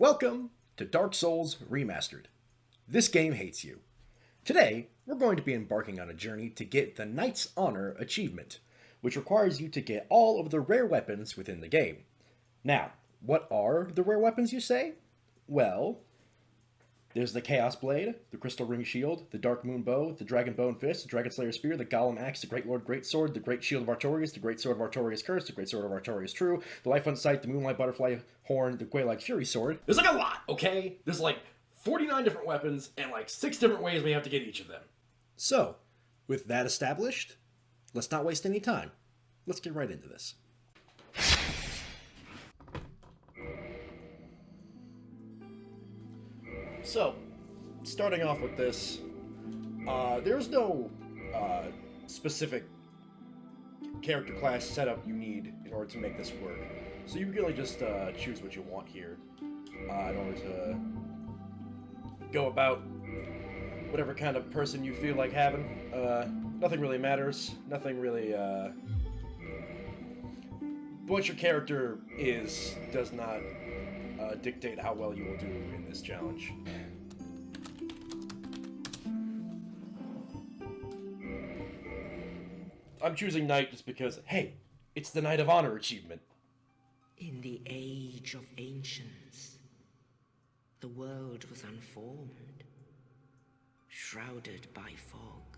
Welcome to Dark Souls Remastered. This game hates you. Today, we're going to be embarking on a journey to get the Knight's Honor achievement, which requires you to get all of the rare weapons within the game. Now, what are the rare weapons, you say? Well, there's the Chaos Blade, the Crystal Ring Shield, the Dark Moon Bow, the Dragon Bone Fist, the Dragon Slayer Spear, the Golem Axe, the Great Lord Great Sword, the Great Shield of Artorias, the Great Sword of Artorias Curse, the Great Sword of Artorias True, the Life on Sight, the Moonlight Butterfly Horn, the Gwei-like Fury Sword. There's like a lot, okay? There's like 49 different weapons and like 6 different ways we have to get each of them. So, with that established, let's not waste any time. Let's get right into this. So, starting off with this, there's no specific character class setup you need in order to make this work. So you really just choose what you want here in order to go about whatever kind of person you feel like having. Nothing really matters. Nothing really... what your character is does not dictate how well you will do in this challenge. I'm choosing Knight just because, hey, it's the Knight of Honor achievement. In the age of ancients, the world was unformed, shrouded by fog.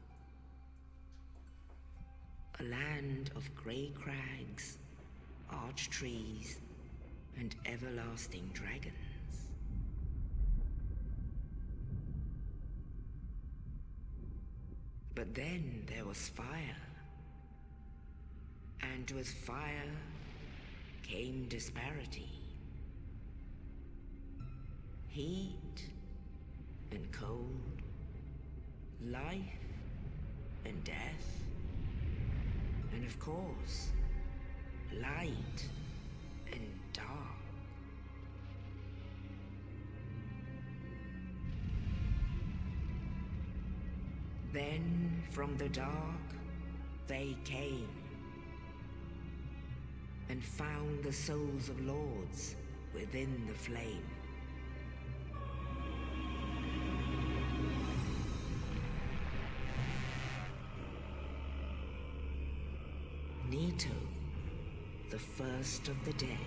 A land of grey crags, arch trees, and everlasting dragons. But then there was fire. And with fire came disparity. Heat and cold, life and death, and of course, light and dark. Then from the dark they came and found the souls of lords within the flame. Nito, the first of the dead.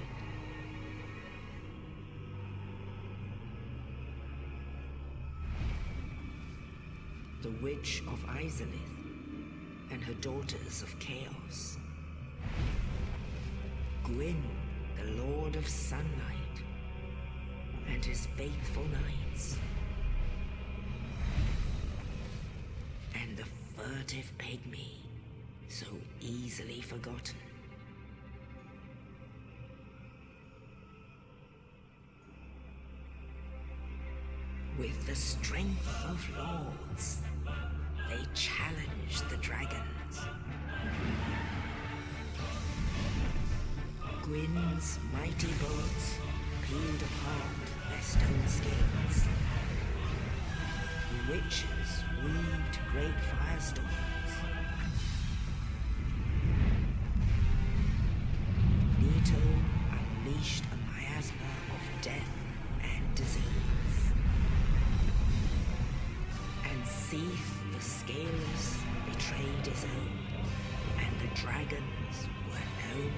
The Witch of Izalith and her daughters of Chaos. Gwyn, the Lord of Sunlight, and his faithful knights. And the furtive pygmy, so easily forgotten. With the strength of lords, they challenged the dragons. Gwyn's mighty bolts peeled apart their stone scales. The witches weaved great firestorms. Nito unleashed a miasma of death and disease. And Seath the Scaleless betrayed his own, and the dragons were no more.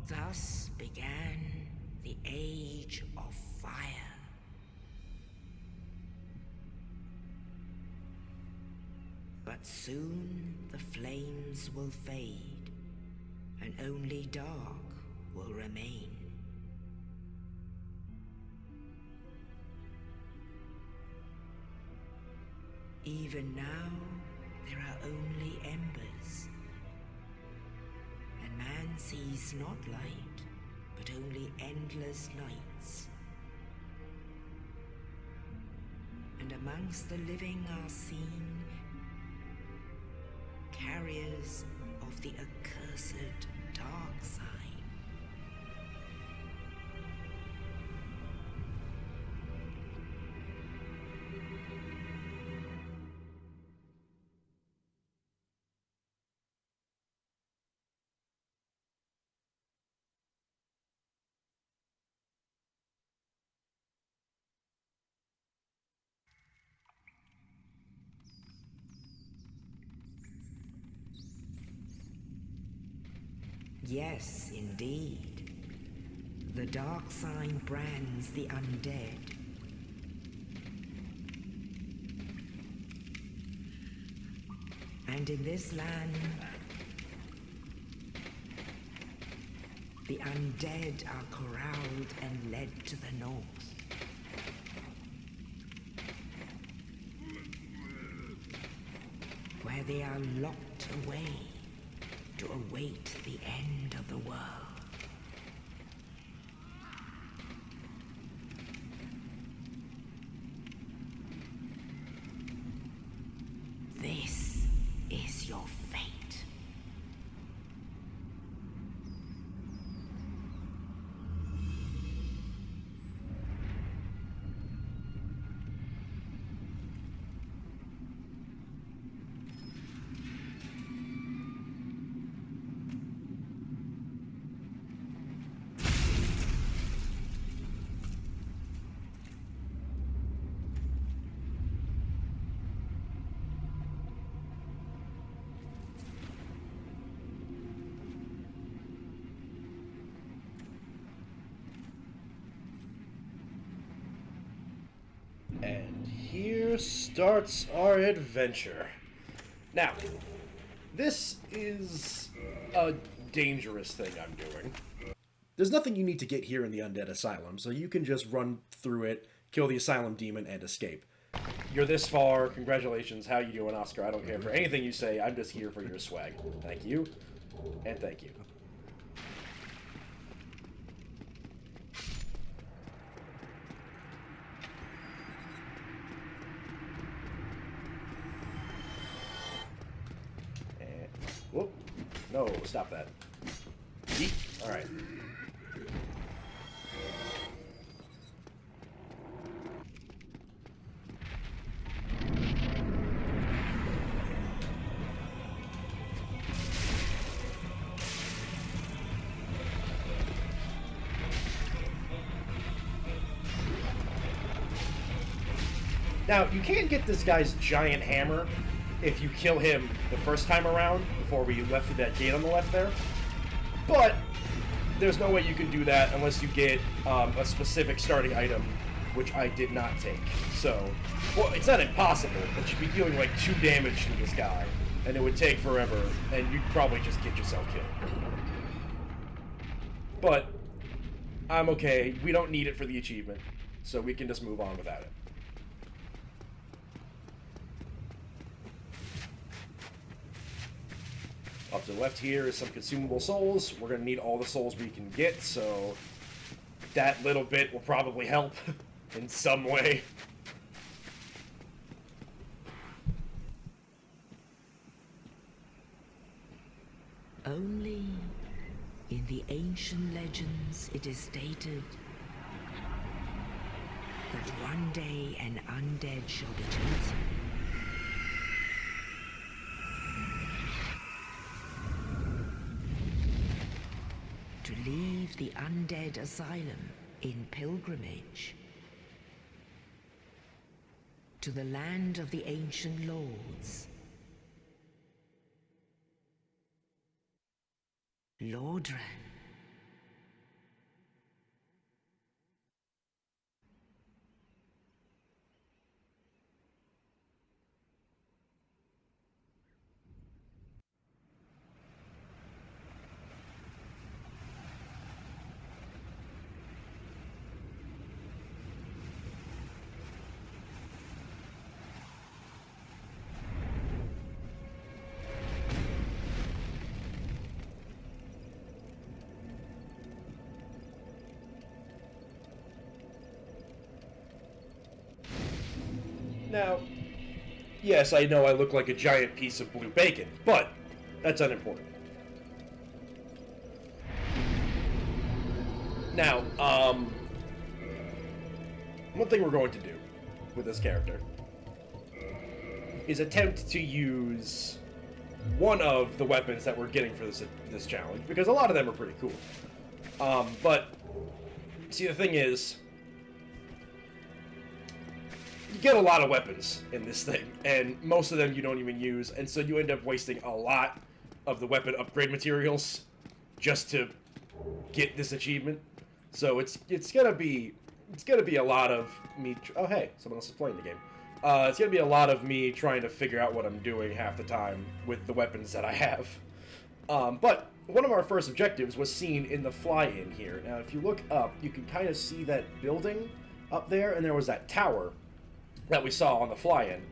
Thus began the Age of Fire. But soon the flames will fade, and only dark will remain. Even now, there are only embers. And man sees not light, but only endless nights. And amongst the living are seen carriers of the accursed dark side. Yes, indeed. The dark sign brands the undead. And in this land, the undead are corralled and led to the north. Where they are locked away to await the end of the world. This is your fate. And here starts our adventure. Now, this is a dangerous thing I'm doing. There's nothing you need to get here in the Undead Asylum, so you can just run through it, kill the Asylum demon, and escape. You're this far, congratulations, how you doing, Oscar? I don't care for anything you say, I'm just here for your swag. Thank you, and thank you. Whoop. No, stop that. Yeet. Alright. Now, you can't get this guy's giant hammer if you kill him the first time around, before we left through that gate on the left there. But there's no way you can do that unless you get a specific starting item, which I did not take. So, well, it's not impossible, but you'd be dealing like 2 damage to this guy, and it would take forever, and you'd probably just get yourself killed. But I'm okay. We don't need it for the achievement, so we can just move on without it. Up to the left here is some consumable souls. We're going to need all the souls we can get, so that little bit will probably help in some way. Only in the ancient legends it is stated that one day an undead shall be chosen. To leave the undead asylum in pilgrimage to the land of the ancient lords. Lordran. Now, yes, I know I look like a giant piece of blue bacon, but that's unimportant. Now, one thing we're going to do with this character is attempt to use one of the weapons that we're getting for this challenge, because a lot of them are pretty cool. But, see, the thing is, you get a lot of weapons in this thing, and most of them you don't even use, and so you end up wasting a lot of the weapon upgrade materials just to get this achievement. So it's gonna be a lot of me. Oh hey, someone else is playing the game. It's gonna be a lot of me trying to figure out what I'm doing half the time with the weapons that I have. But one of our first objectives was seen in the fly-in here. Now, if you look up, you can kind of see that building up there, and there was that tower that we saw on the fly-in.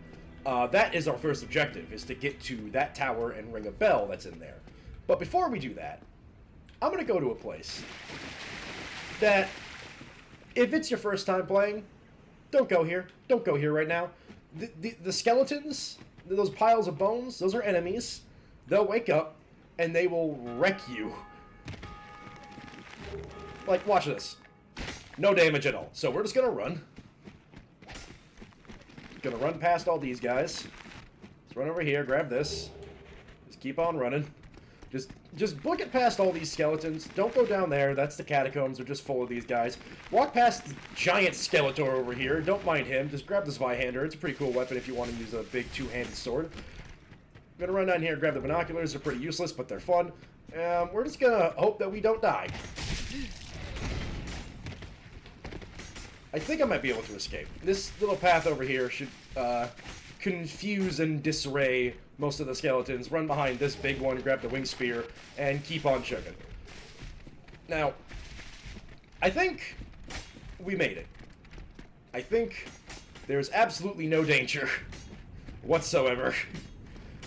That is our first objective, is to get to that tower and ring a bell that's in there. But before we do that, I'm going to go to a place that, if it's your first time playing, don't go here. Don't go here right now. The skeletons, those piles of bones, those are enemies. They'll wake up, and they will wreck you. Like, watch this. No damage at all. So we're just gonna run. Gonna run past all these guys. Let's run over here, grab this. Just keep on running. Just book it past all these skeletons. Don't go down there. That's the catacombs. They're just full of these guys. Walk past the giant Skeletor over here. Don't mind him. Just grab this Vihander. It's a pretty cool weapon if you want to use a big two-handed sword. I'm gonna run down here and grab the binoculars. They're pretty useless, but they're fun. We're just gonna hope that we don't die. I think I might be able to escape. This little path over here should confuse and disarray most of the skeletons. Run behind this big one, grab the wing spear, and keep on chugging. Now, I think we made it. I think there's absolutely no danger whatsoever.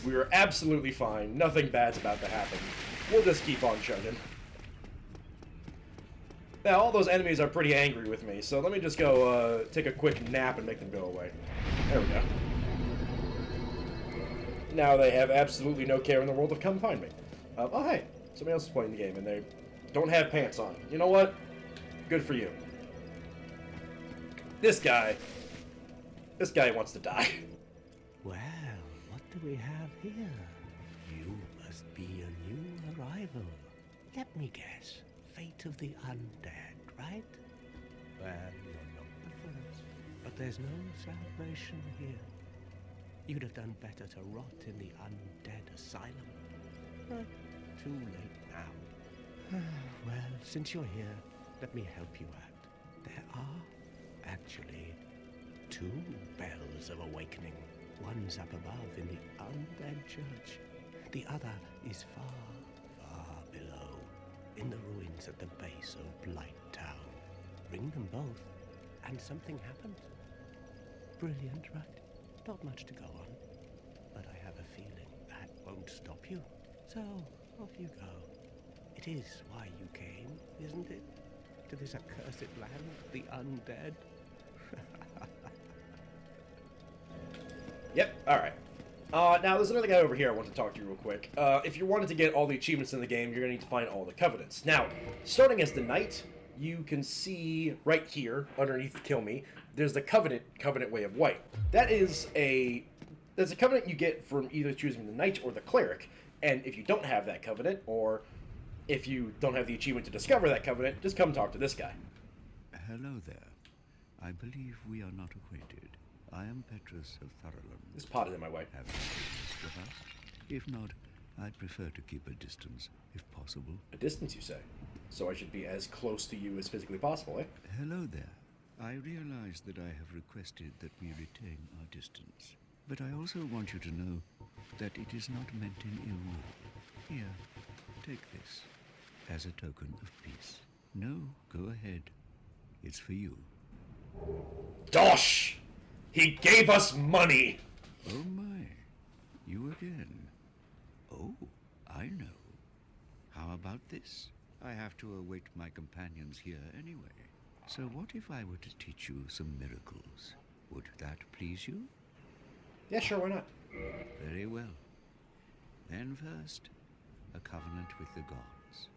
We were absolutely fine. Nothing bad's about to happen. We'll just keep on chugging. Now, all those enemies are pretty angry with me, so let me just go take a quick nap and make them go away. There we go. Now they have absolutely no care in the world to come find me. Oh, hey. Somebody else is playing the game, and they don't have pants on. You know what? Good for you. This guy wants to die. Well, what do we have here? You must be a new arrival. Let me guess. Fate of the undead, right? Well, you're not the first. But there's no salvation here. You'd have done better to rot in the undead asylum. But too late now. Well, since you're here, let me help you out. There are, actually, 2 bells of awakening. One's up above in the undead church. The other is far, far below, in the ruins at the base of Blight Town. Ring them both, and something happens. Brilliant, right? Not much to go on, but I have a feeling that won't stop you. So, off you go. It is why you came, isn't it? To this accursed land, the undead? Yep, alright. Now, there's another guy over here I want to talk to you real quick. If you wanted to get all the achievements in the game, you're going to need to find all the covenants. Now, starting as the knight, you can see right here, underneath Kill Me, there's the covenant way of white. That's a covenant you get from either choosing the knight or the cleric. And if you don't have that covenant, or if you don't have the achievement to discover that covenant, just come talk to this guy. Hello there. I believe we are not acquainted. I am Petrus of Thurlum. This pot is in my way. Have you business with us? If not, I'd prefer to keep a distance, if possible. A distance, you say? So I should be as close to you as physically possible, eh? Hello there. I realize that I have requested that we retain our distance. But I also want you to know that it is not meant in ill will. Here, take this, as a token of peace. No, go ahead. It's for you. Dosh! He gave us money! Oh my, you again. Oh, I know. How about this? I have to await my companions here anyway. So what if I were to teach you some miracles? Would that please you? Yeah, sure, why not? Very well. Then first, a covenant with the gods.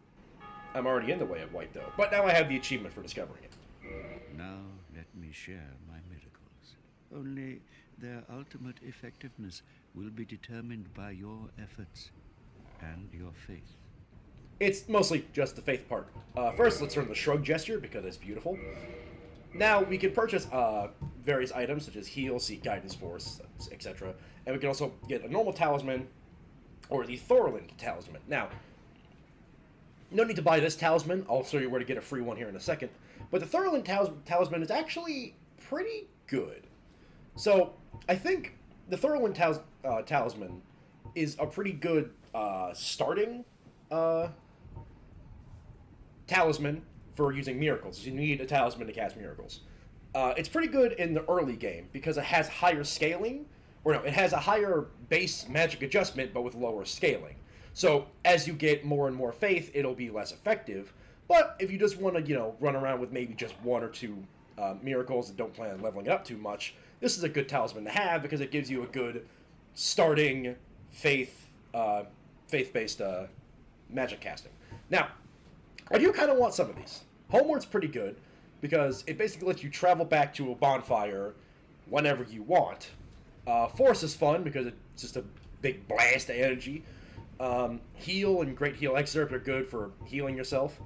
I'm already in the way of white, though. But now I have the achievement for discovering it. Now let me share my miracles. Only their ultimate effectiveness will be determined by your efforts and your faith. It's mostly just the faith part. First, let's learn the shrug gesture, because it's beautiful. Now, we can purchase various items, such as heal, seek guidance, force, etc. And we can also get a normal talisman, or the Thorland talisman. Now, No need to buy this talisman. I'll show you where to get a free one here in a second. But the Thurland talisman is actually pretty good. So, I think the Thurland talisman is a pretty good starting talisman for using miracles. You need a talisman to cast miracles. It's pretty good in the early game because it has higher scaling, or no, it has a higher base magic adjustment but with lower scaling. So as you get more and more faith, it'll be less effective. But if you just want to, run around with maybe just one or two miracles and don't plan on leveling it up too much, this is a good talisman to have because it gives you a good starting faith-based magic casting. Now, I do kind of want some of these. Homeward's pretty good because it basically lets you travel back to a bonfire whenever you want. Force is fun because it's just a big blast of energy. Heal and Great Heal Excerpt are good for healing yourself.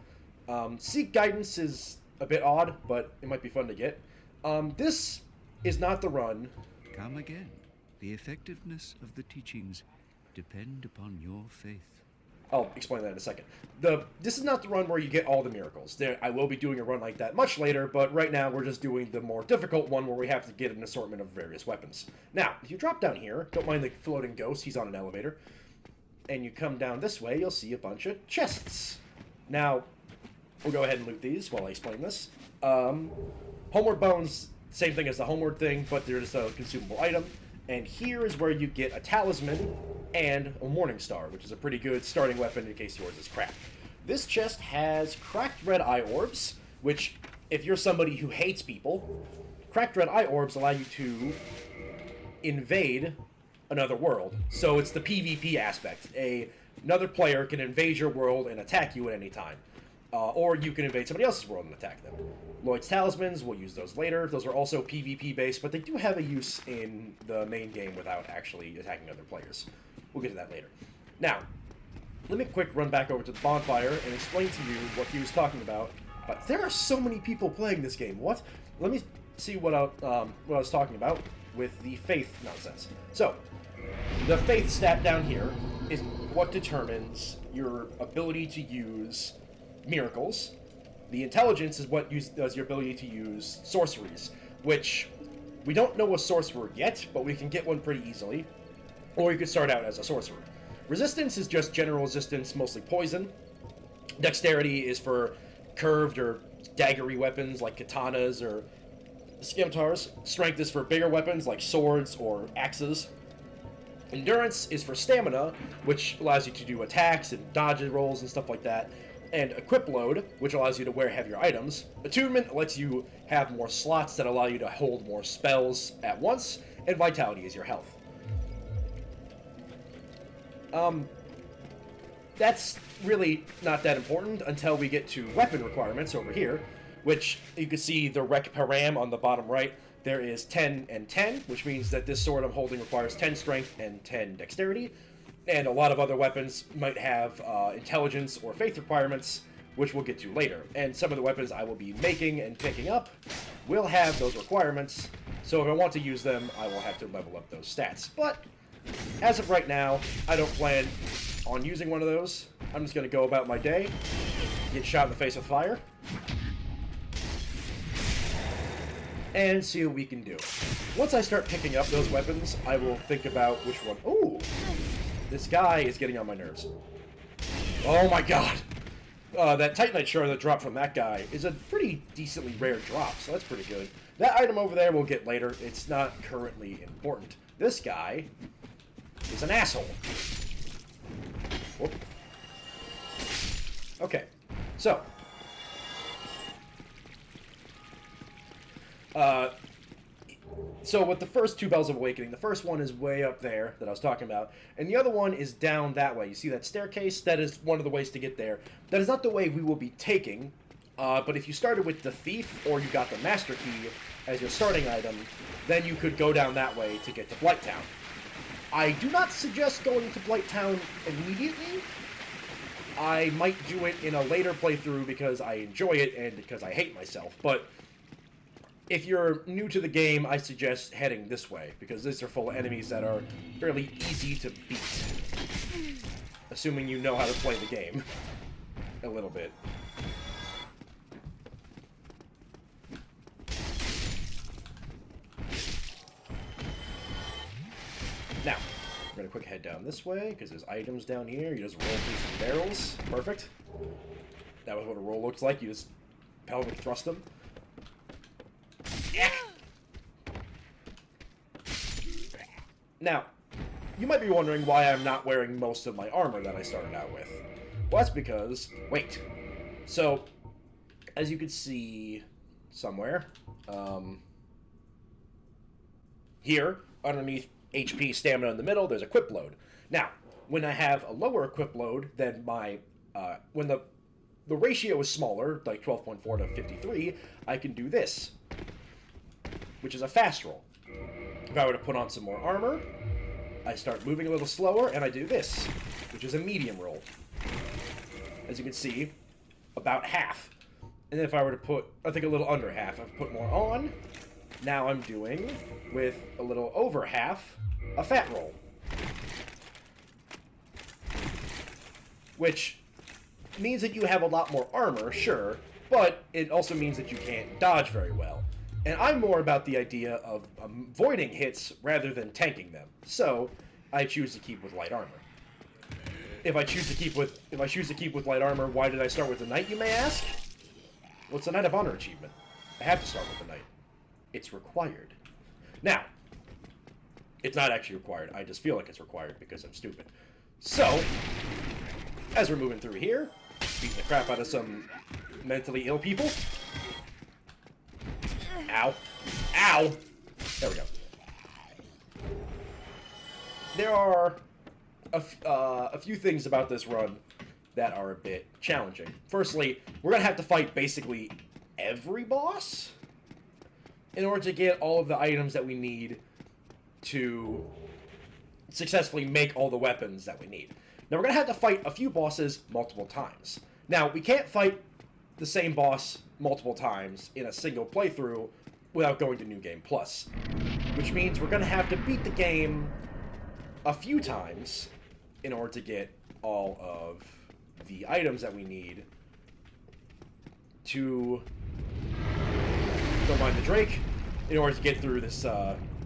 Seek Guidance is a bit odd, but it might be fun to get. This is not the run. Come again. The effectiveness of the teachings depend upon your faith. I'll explain that in a second. This is not the run where you get all the miracles. I will be doing a run like that much later, but right now we're just doing the more difficult one where we have to get an assortment of various weapons. Now, if you drop down here, don't mind the floating ghost, he's on an elevator, and you come down this way, you'll see a bunch of chests. Now, we'll go ahead and loot these while I explain this. Homeward Bones, same thing as the Homeward thing, but they're just a consumable item. And here is where you get a talisman and a Morning Star, which is a pretty good starting weapon in case yours is crap. This chest has cracked red eye orbs, which, if you're somebody who hates people, cracked red eye orbs allow you to invade another world. So it's the PvP aspect. Another player can invade your world and attack you at any time. Or you can invade somebody else's world and attack them. Lloyd's Talismans, we'll use those later. Those are also PvP based, but they do have a use in the main game without actually attacking other players. We'll get to that later. Now, let me quick run back over to the bonfire and explain to you what he was talking about. But there are so many people playing this game. What? Let me see what I was talking about with the faith nonsense. So, the faith stat down here is what determines your ability to use miracles. The intelligence is what does your ability to use sorceries, which we don't know a sorcerer yet, but we can get one pretty easily. Or you could start out as a sorcerer. Resistance is just general resistance, mostly poison. Dexterity is for curved or daggery weapons like katanas or scimitars. Strength is for bigger weapons like swords or axes. Endurance is for stamina, which allows you to do attacks and dodge rolls and stuff like that. And Equip Load, which allows you to wear heavier items. Attunement lets you have more slots that allow you to hold more spells at once. And Vitality is your health. That's really not that important until we get to weapon requirements over here, which you can see the Rec Param on the bottom right. There is 10 and 10, which means that this sword I'm holding requires 10 strength and 10 dexterity. And a lot of other weapons might have intelligence or faith requirements, which we'll get to later. And some of the weapons I will be making and picking up will have those requirements. So if I want to use them, I will have to level up those stats. But as of right now, I don't plan on using one of those. I'm just going to go about my day, get shot in the face with fire, and see what we can do. Once I start picking up those weapons, I will think about which one. Ooh! This guy is getting on my nerves. Oh my god! That Titanite shard that dropped from that guy is a pretty decently rare drop, so that's pretty good. That item over there we'll get later. It's not currently important. This guy is an asshole. Whoop. Okay, so. So with the first two Bells of Awakening, the first one is way up there that I was talking about, and the other one is down that way. You see that staircase? That is one of the ways to get there. That is not the way we will be taking, but if you started with the Thief, or you got the Master Key as your starting item, then you could go down that way to get to Blighttown. I do not suggest going to Blighttown immediately. I might do it in a later playthrough because I enjoy it and because I hate myself, but if you're new to the game, I suggest heading this way, because these are full of enemies that are fairly easy to beat. Assuming you know how to play the game. a little bit. Now, we're gonna quick head down this way, because there's items down here. You just roll through some barrels. Perfect. That was what a roll looks like. You just pelvic thrust them. Now, you might be wondering why I'm not wearing most of my armor that I started out with. Well, that's because... Wait. So, as you can see somewhere, here, underneath HP, stamina in the middle, there's equip load. Now, when I have a lower equip load than my... when the ratio is smaller, like 12.4 to 53, I can do this, which is a fast roll. If I were to put on some more armor, I start moving a little slower, and I do this, which is a medium roll. As you can see, about half. And then if I were to put, I think a little under half, I've put more on. Now I'm doing, with a little over half, a fat roll. Which means that you have a lot more armor, sure, but it also means that you can't dodge very well. And I'm more about the idea of avoiding hits rather than tanking them. So, I choose to keep with light armor. If I choose to keep with light armor, why did I start with the knight, you may ask? Well, it's a Knight of Honor achievement. I have to start with the knight. It's required. Now, it's not actually required. I just feel like it's required because I'm stupid. So, as we're moving through here, beating the crap out of some mentally ill people. Ow. Ow! There we go. There are a few things about this run that are a bit challenging. Firstly, we're going to have to fight basically every boss in order to get all of the items that we need to successfully make all the weapons that we need. Now, we're going to have to fight a few bosses multiple times. Now, we can't fight the same boss multiple times in a single playthrough without going to New Game Plus. Which means we're going to have to beat the game a few times in order to get all of the items that we need to Don't Mind the Drake in order to get through this,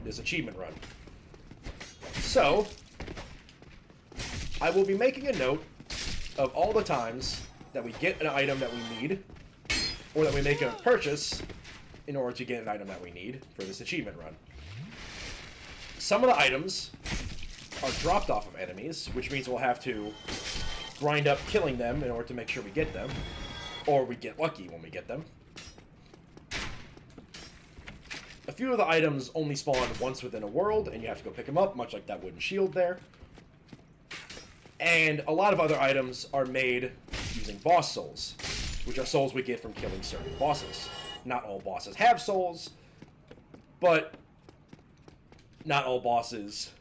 this achievement run. So, I will be making a note of all the times that we get an item that we need, or that we make a purchase in order to get an item that we need for this achievement run. Some of the items are dropped off of enemies, which means we'll have to grind up killing them in order to make sure we get them, or we get lucky when we get them. A few of the items only spawn once within a world, and you have to go pick them up, much like that wooden shield there. And a lot of other items are made using boss souls, which are souls we get from killing certain bosses. Not all bosses have souls, but not all bosses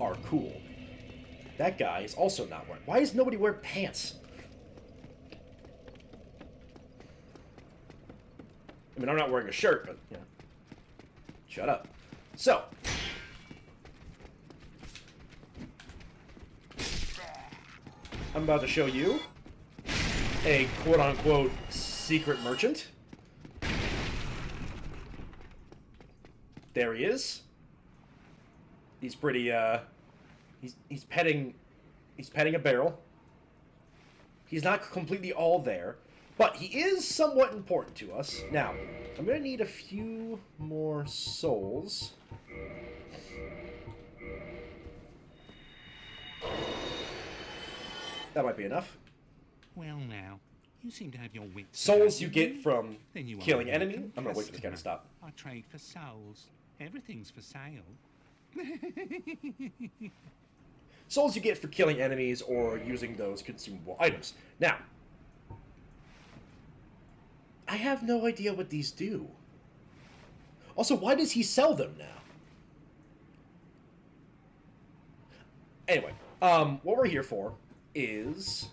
are cool. That guy is also not wearing... Why does nobody wear pants? I mean, I'm not wearing a shirt, but, you know. Shut up. So. I'm about to show you a quote-unquote secret merchant. There he is. He's pretty, he's petting a barrel. He's not completely all there, but he is somewhat important to us. Now, I'm gonna need a few more souls. That might be enough. Well, now, you seem to have your wits. Souls you get from Then you killing are a enemy. welcome I'm gonna wait for this guy to customer. stop. I trade for souls. Everything's for sale. Souls you get for killing enemies or using those consumable items. Now, I have no idea what these do. Also, why does he sell them now? Anyway, what we're here for is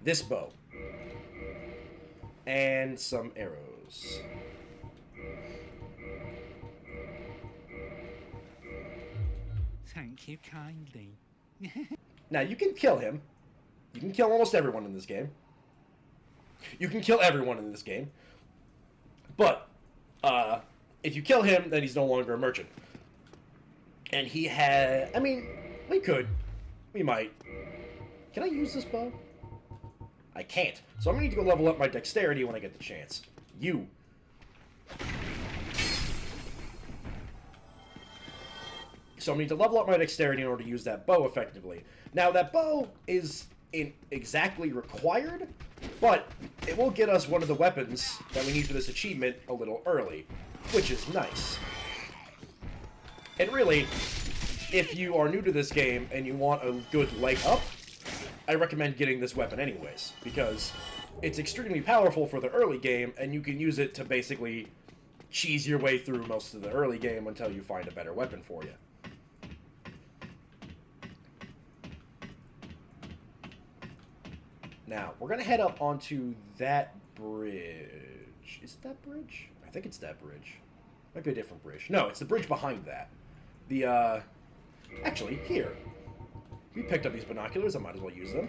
this bow. And some arrows. Thank you kindly. Now, you can kill him You can kill almost everyone in this game. You can kill everyone in this game. But, if you kill him, then he's no longer a merchant. And he had... I mean, we could. We might. Can I use this bow? I can't. So I'm going to need to go level up my dexterity when I get the chance. You. So I need to level up my dexterity in order to use that bow effectively. Now, that bow isn't exactly required, but it will get us one of the weapons that we need for this achievement a little early, which is nice. And really, if you are new to this game and you want a good leg up, I recommend getting this weapon anyways, because it's extremely powerful for the early game, and you can use it to basically cheese your way through most of the early game until you find a better weapon for you. Now, we're going to head up onto that bridge. Is it that bridge? I think it's that bridge. Might be a different bridge. No, it's the bridge behind that. The, actually, here. We picked up these binoculars, I might as well use them.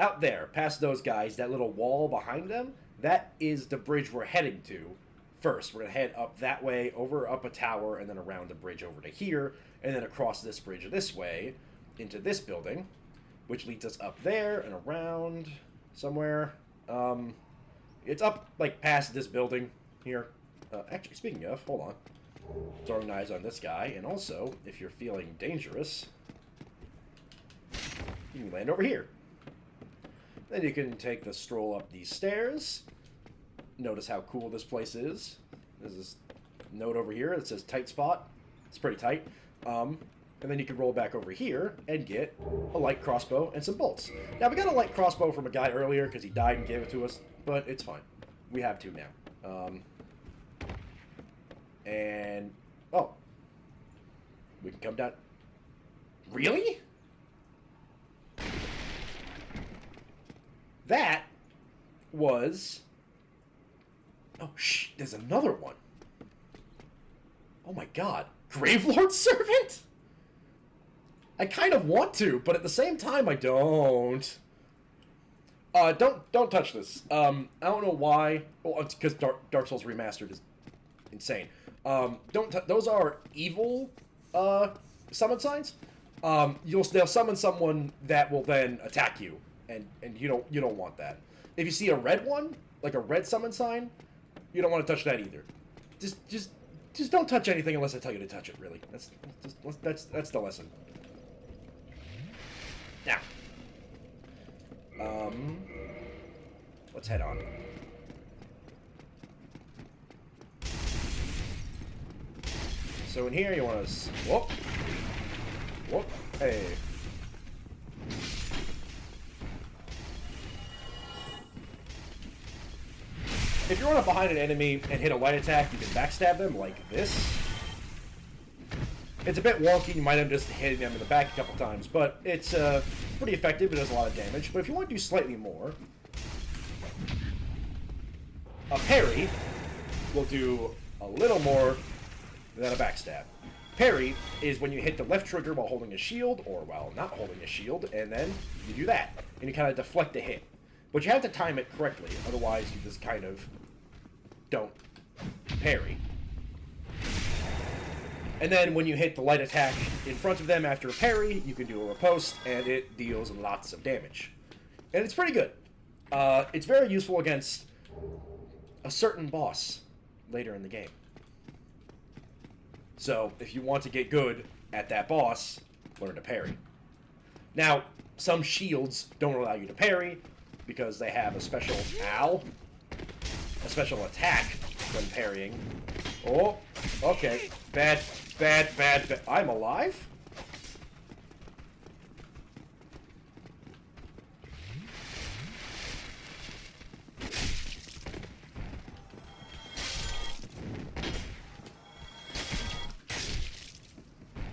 Out there, past those guys, that little wall behind them, that is the bridge we're heading to first. We're going to head up that way, over up a tower, and then around the bridge over to here, and then across this bridge this way, into this building, which leads us up there and around somewhere. It's up, like, past this building here. Actually, speaking of, hold on. Throwing knives on this guy, and also, if you're feeling dangerous, you can land over here. Then you can take the stroll up these stairs. Notice how cool this place is. There's this note over here that says tight spot. It's pretty tight. And then you can roll back over here and get a light crossbow and some bolts. Now, we got a light crossbow from a guy earlier because he died and gave it to us, but it's fine. We have two now. And, oh. We can come down. Really? That was... Oh, shh, there's another one. Oh my god. Gravelord's Servant? I kind of want to, but at the same time, I don't. Don't touch this. I don't know why. Well, it's because Dark Souls Remastered is insane. Those are evil summon signs. They'll summon someone that will then attack you, and you don't want that. If you see a red one, like a red summon sign, you don't want to touch that either. Just don't touch anything unless I tell you to touch it. Really, that's the lesson. Now, let's head on. So in here, you want to whoop, whoop, hey. If you run up behind an enemy and hit a light attack, you can backstab them like this. It's a bit wonky, you might end up just hitting them in the back a couple times, but it's pretty effective, it does a lot of damage. But if you want to do slightly more, a parry will do a little more than a backstab. Parry is when you hit the left trigger while holding a shield, or while not holding a shield, and then you do that, and you kind of deflect the hit. But you have to time it correctly, otherwise you just kind of don't parry. And then when you hit the light attack in front of them after a parry, you can do a riposte, and it deals lots of damage. And it's pretty good. It's very useful against a certain boss later in the game. So, if you want to get good at that boss, learn to parry. Now, some shields don't allow you to parry, because they have a special a special attack when parrying. Oh, okay. Bad. I'm alive?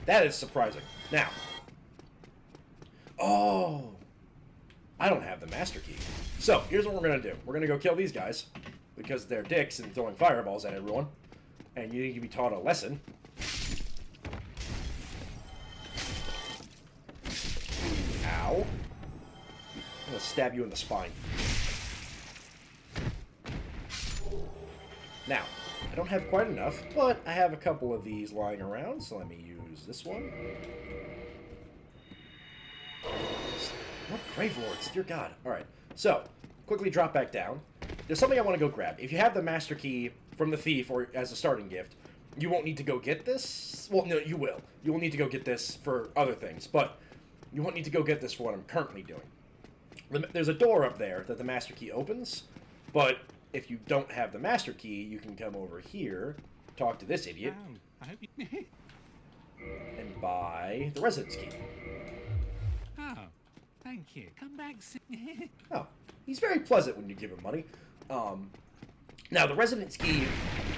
That is surprising. Now. Oh. I don't have the master key. So, here's what we're going to do. We're going to go kill these guys, because they're dicks and throwing fireballs at everyone. And you need to be taught a lesson. I'm gonna stab you in the spine. Now, I don't have quite enough, but I have a couple of these lying around, so let me use this one. What Grave Lords, dear God. Alright, so, quickly drop back down. There's something I want to go grab. If you have the Master Key from the Thief, or as a starting gift, you won't need to go get this. Well, no, you will. You will need to go get this for other things, but you won't need to go get this for what I'm currently doing. There's a door up there that the Master Key opens, but if you don't have the Master Key, you can come over here, talk to this idiot, I hope you... and buy the Residence Key. Oh, thank you. Come back soon. Oh, he's very pleasant when you give him money. Now, the Residence Key,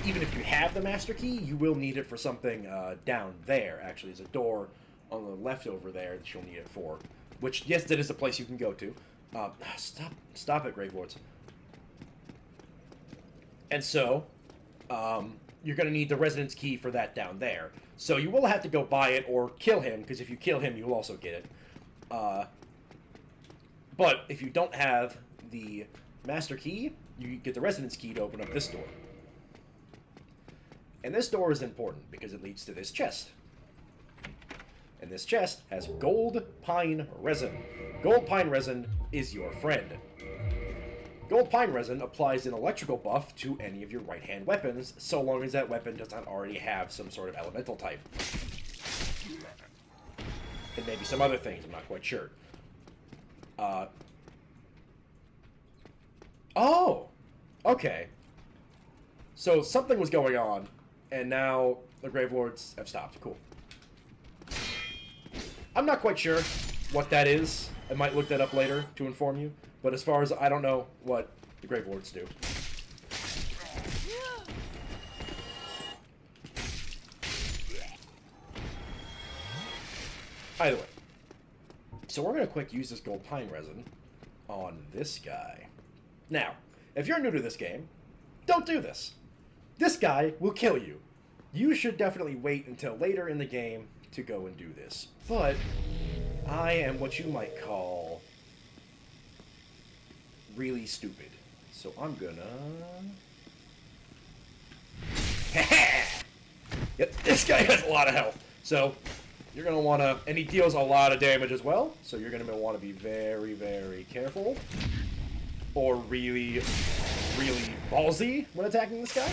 even if you have the Master Key, you will need it for something down there, actually. There's a door on the left over there that you'll need it for. Which, yes, that is a place you can go to. Stop it, Grave Lords. And so, you're going to need the Residence Key for that down there. So you will have to go buy it or kill him, because if you kill him, you'll also get it. But if you don't have the Master Key, you get the Residence Key to open up this door. And this door is important because it leads to this chest. And this chest has gold pine resin. Gold pine resin is your friend. Gold pine resin applies an electrical buff to any of your right-hand weapons, so long as that weapon does not already have some sort of elemental type. And maybe some other things, I'm not quite sure. Oh! Okay. So something was going on, and now the Grave Lords have stopped. Cool. I'm not quite sure what that is. I might look that up later to inform you. But as far as I don't know what the Grave Lords do. Either way. So we're going to quick use this gold pine resin on this guy. Now, if you're new to this game, don't do this. This guy will kill you. You should definitely wait until later in the game to go and do this. But I am what you might call really stupid. So I'm gonna... Yep, this guy has a lot of health. So you're gonna want to... And he deals a lot of damage as well. So you're gonna want to be very, very careful. Or really, really ballsy when attacking this guy.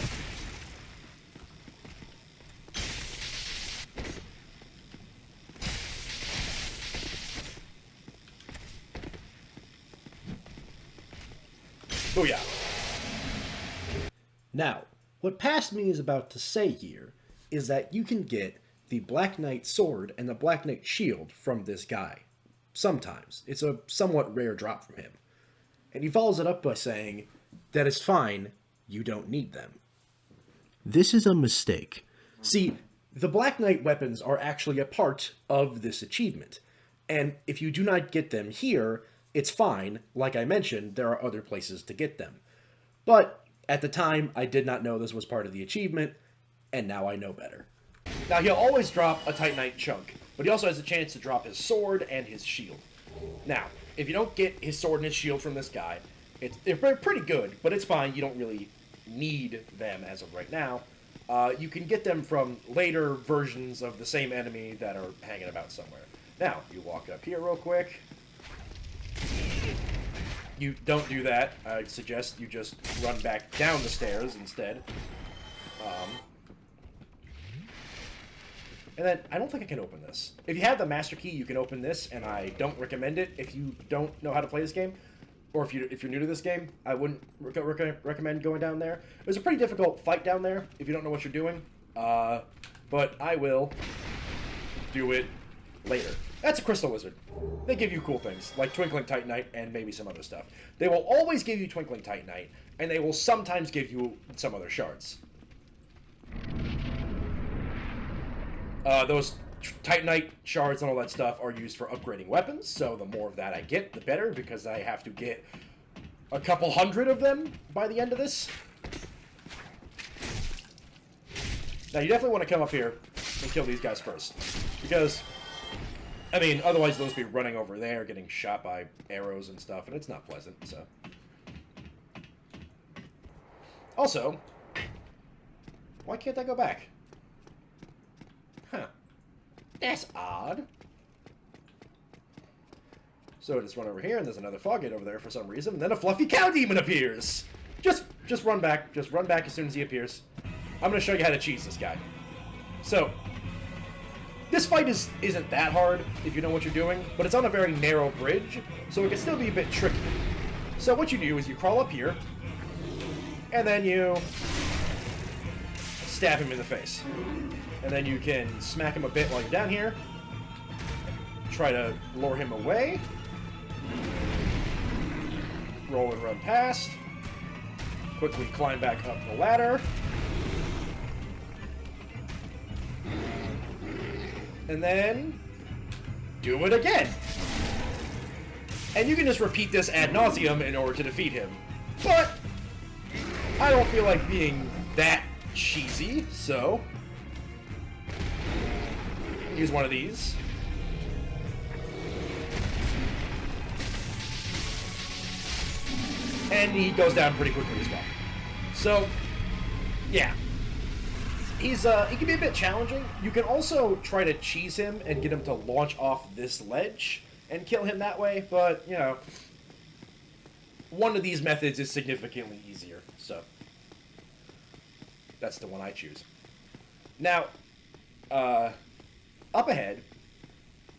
Booyah. Now, what Past Me is about to say here is that you can get the Black Knight sword and the Black Knight shield from this guy. Sometimes. It's a somewhat rare drop from him. And he follows it up by saying, that is fine, you don't need them. This is a mistake. See, the Black Knight weapons are actually a part of this achievement. And if you do not get them here, it's fine. Like I mentioned, there are other places to get them. But at the time, I did not know this was part of the achievement, and now I know better. Now, he'll always drop a Titanite chunk, but he also has a chance to drop his sword and his shield. Now, if you don't get his sword and his shield from this guy, they're pretty good, but it's fine. You don't really need them as of right now. You can get them from later versions of the same enemy that are hanging about somewhere. Now, you walk up here real quick. You don't do that. I suggest you just run back down the stairs instead. And then, I don't think I can open this. If you have the Master Key, you can open this, and I don't recommend it if you don't know how to play this game. Or if you're new to this game, I wouldn't recommend going down there. It was a pretty difficult fight down there, if you don't know what you're doing. But I will do it later. That's a Crystal Wizard. They give you cool things, like Twinkling Titanite and maybe some other stuff. They will always give you Twinkling Titanite, and they will sometimes give you some other shards. Those Titanite shards and all that stuff are used for upgrading weapons, so the more of that I get, the better, because I have to get a couple hundred of them by the end of this. Now, you definitely want to come up here and kill these guys first, because I mean, otherwise they'll just be running over there, getting shot by arrows and stuff, and it's not pleasant, so. Also, why can't I go back? Huh. That's odd. So just run over here, and there's another Fogget over there for some reason, and then a fluffy cow demon appears! Just run back. Just run back as soon as he appears. I'm gonna show you how to cheese this guy. So, this fight isn't that hard if you know what you're doing, but it's on a very narrow bridge, so it can still be a bit tricky. So what you do is you crawl up here, and then you stab him in the face. And then you can smack him a bit while you're down here. Try to lure him away. Roll and run past. Quickly climb back up the ladder. And then do it again. And you can just repeat this ad nauseum in order to defeat him. But I don't feel like being that cheesy, so use one of these. And he goes down pretty quickly as well. So, yeah. He can be a bit challenging. You can also try to cheese him and get him to launch off this ledge and kill him that way, but, you know, one of these methods is significantly easier, so that's the one I choose. Now, up ahead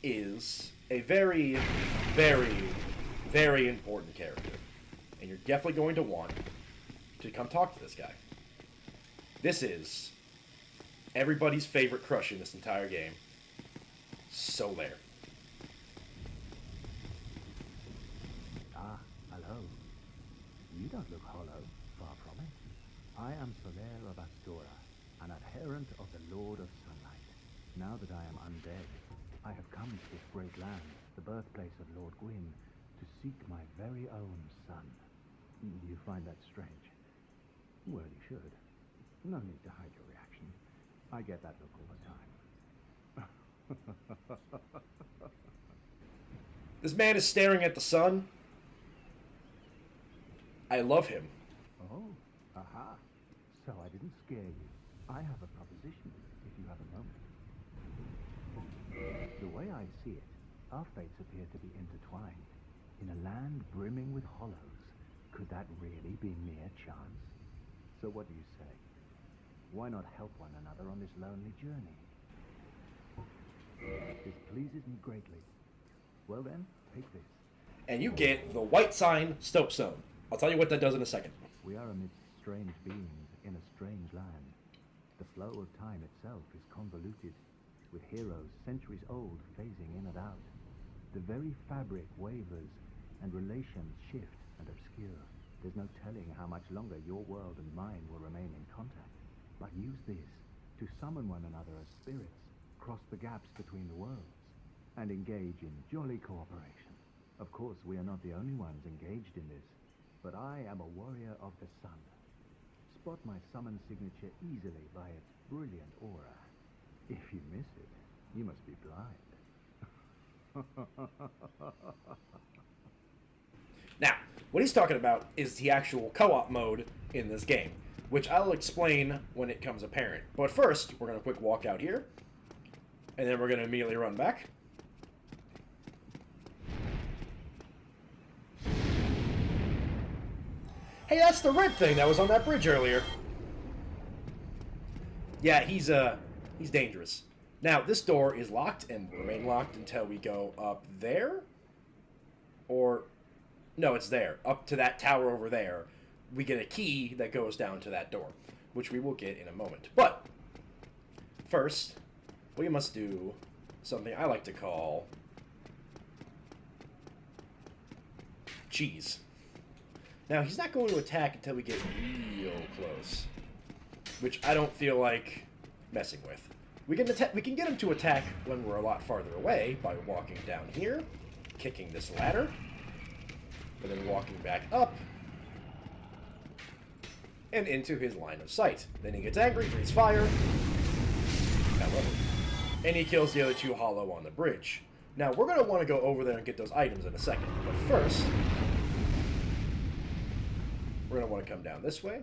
is a very, very, very important character, and you're definitely going to want to come talk to this guy. This is everybody's favorite crush in this entire game, Solaire. Ah, hello. You don't look hollow, far from it. I am Solaire of Astora, an adherent of the Lord of Sunlight. Now that I am undead, I have come to this great land, the birthplace of Lord Gwyn, to seek my very own son. You find that strange? Well, you should. No need to hide your reaction. I get that look all the time. This man is staring at the sun. I love him. Oh, aha. So I didn't scare you. I have a proposition, if you have a moment. The way I see it, our fates appear to be intertwined. In a land brimming with hollows, could that really be mere chance? So what do you say? Why not help one another on this lonely journey? This pleases me greatly. Well then, take this. And you get the white sign, Stopestone. I'll tell you what that does in a second. We are amidst strange beings in a strange land. The flow of time itself is convoluted, with heroes centuries old phasing in and out. The very fabric wavers, and relations shift and obscure. There's no telling how much longer your world and mine will remain in contact. But use this to summon one another as spirits, cross the gaps between the worlds, and engage in jolly cooperation. Of course, we are not the only ones engaged in this, but I am a warrior of the sun. Spot my summon signature easily by its brilliant aura. If you miss it, you must be blind. Now, what he's talking about is the actual co-op mode in this game, which I'll explain when it comes apparent. But first, we're going to quick walk out here, and then we're going to immediately run back. Hey, that's the red thing that was on that bridge earlier. Yeah, he's dangerous. Now, this door is locked and will remain locked until we go up there. Or, no, it's there. Up to that tower over there. We get a key that goes down to that door, which we will get in a moment. But, first, we must do something I like to call cheese. Now, he's not going to attack until we get real close, which I don't feel like messing with. We can get him to attack when we're a lot farther away by walking down here, kicking this ladder, and then walking back up and into his line of sight. Then he gets angry, breathes fire, and he kills the other two hollow on the bridge, Now, we're going to want to go over there and get those items in a second. But first, we're going to want to come down this way.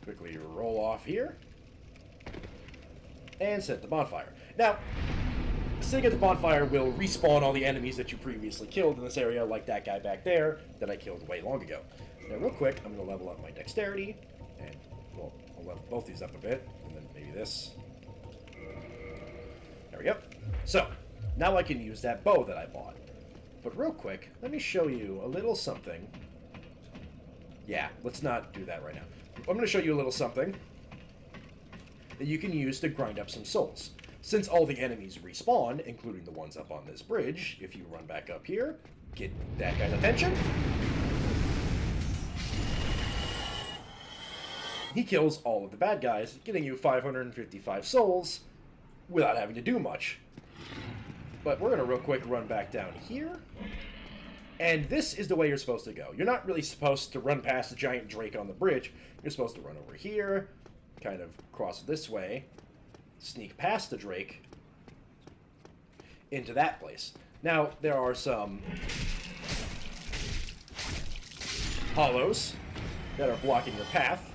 Quickly roll off here. And set the bonfire. Now, sitting at the bonfire will respawn all the enemies that you previously killed in this area, like that guy back there that I killed way long ago. Now, real quick, I'm going to level up my dexterity. And, well, I'll level both these up a bit. And then maybe this. There we go. So, now I can use that bow that I bought. But real quick, let me show you a little something. Yeah, let's not do that right now. I'm going to show you a little something that you can use to grind up some souls. Since all the enemies respawn, including the ones up on this bridge, if you run back up here, get that guy's attention. He kills all of the bad guys, getting you 555 souls without having to do much. But we're going to real quick run back down here. And this is the way you're supposed to go. You're not really supposed to run past the giant Drake on the bridge. You're supposed to run over here, kind of cross this way, sneak past the Drake into that place. Now, there are some hollows that are blocking your path,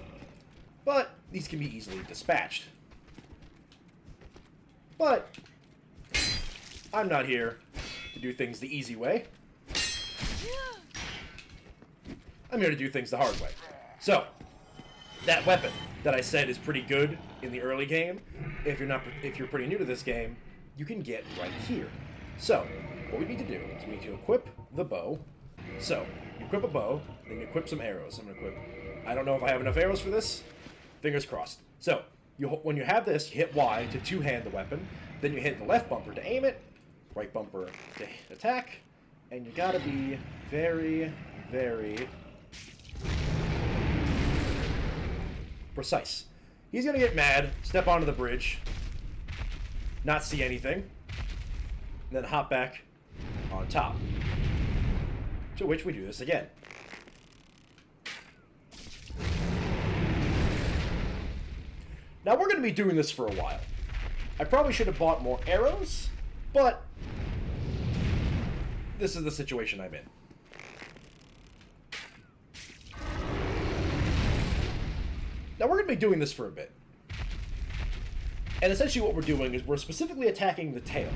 but these can be easily dispatched. But I'm not here to do things the easy way. I'm here to do things the hard way. So, that weapon that I said is pretty good in the early game, if you're pretty new to this game, you can get right here. So, what we need to do is we need to equip the bow. So, you equip a bow, then you equip some arrows. I'm going to equip... I don't know if I have enough arrows for this. Fingers crossed. So, when you have this, you hit Y to two-hand the weapon, then you hit the left bumper to aim it, right bumper to attack, and you gotta be very, very precise. He's gonna get mad, step onto the bridge, not see anything, and then hop back on top. To which we do this again. Now we're gonna be doing this for a while. I probably should have bought more arrows, but this is the situation I'm in. Now we're going to be doing this for a bit. And essentially what we're doing is we're specifically attacking the tail.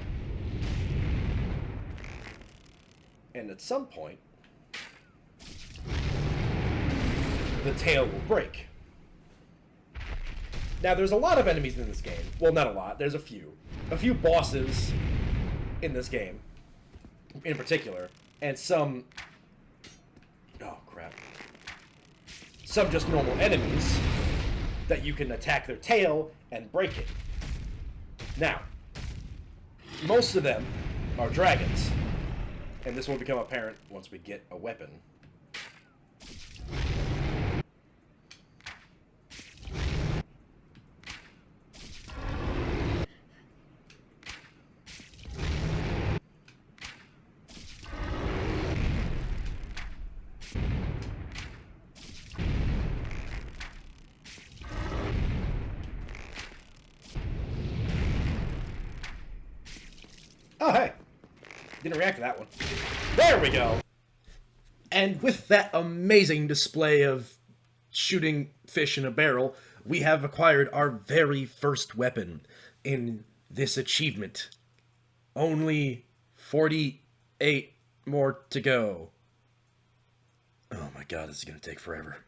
And at some point, the tail will break. Now there's a lot of enemies in this game. Well, not a lot. There's a few. A few bosses in this game, in particular. And some... oh, crap. Some just normal enemies that you can attack their tail and break it. Now, most of them are dragons. And this will become apparent once we get a weapon. Oh, hey. Didn't react to that one. There we go! And with that amazing display of shooting fish in a barrel, we have acquired our very first weapon in this achievement. Only 48 more to go. Oh my god, this is gonna take forever.